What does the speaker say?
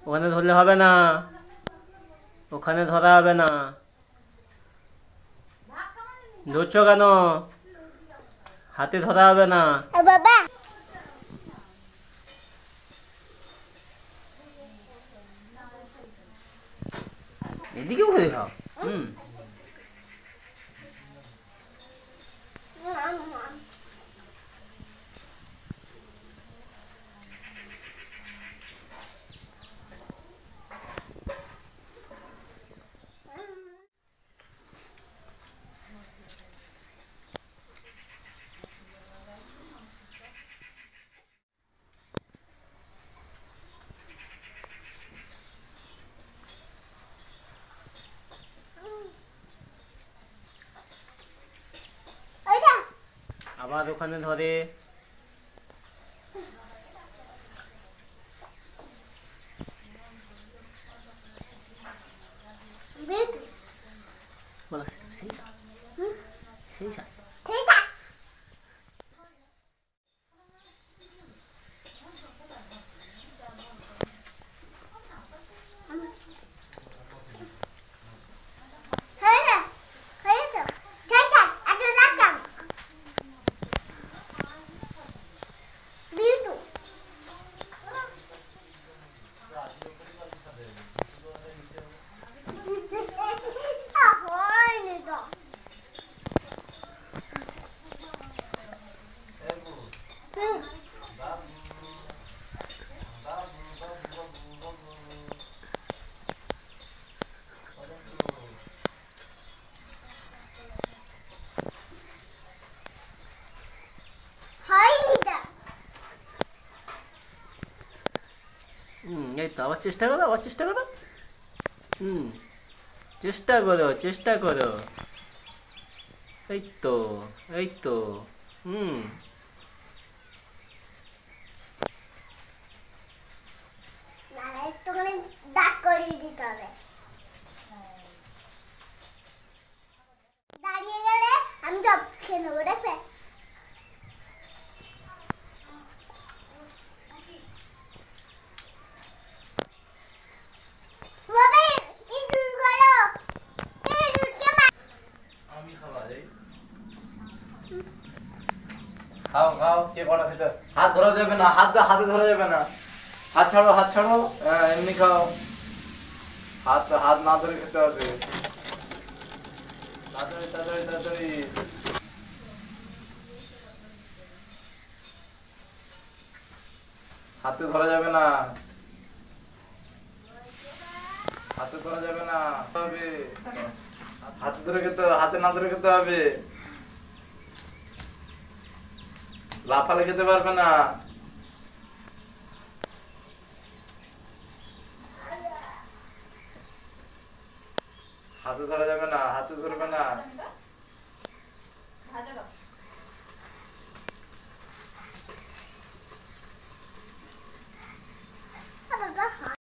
ওখানে ধরলে হবে না, ওখানে ধরা হবে না। ধরছো কেন? হাতে ধরা হবে না। বাবা এদিকে ঘুরে খাও। আবার ওখানে ধরে। বলো সেই সেই এই তো আবার চেষ্টা করো, আবার চেষ্টা করো। চেষ্টা করো, চেষ্টা করো। এই তো, এই তো। দাগ করিয়ে দিতে হবে। দাঁড়িয়ে গেলে আমি সব খেয়ে নেবো, দেখবে? খাও খাও, কে কটা খেতে। হাত ধরা যাবে না, হাতে ধরা যাবে না। হাত ছাড়ো, হাত ছাড়ো। হ্যাঁ, এমনি খাও। হাত না ধরে খেতে হবে। তাড়াতাড়ি তাড়াতাড়ি তাড়াতাড়ি। হাতে ধরা যাবে না, হাতে ধরা যাবে না। হবে হাতে ধরে খেতে, হাতে না ধরে খেতে হবে। লাফালে খেতে পারবে না। হাতে ধরা যাবে না, হাতে ধরবে না।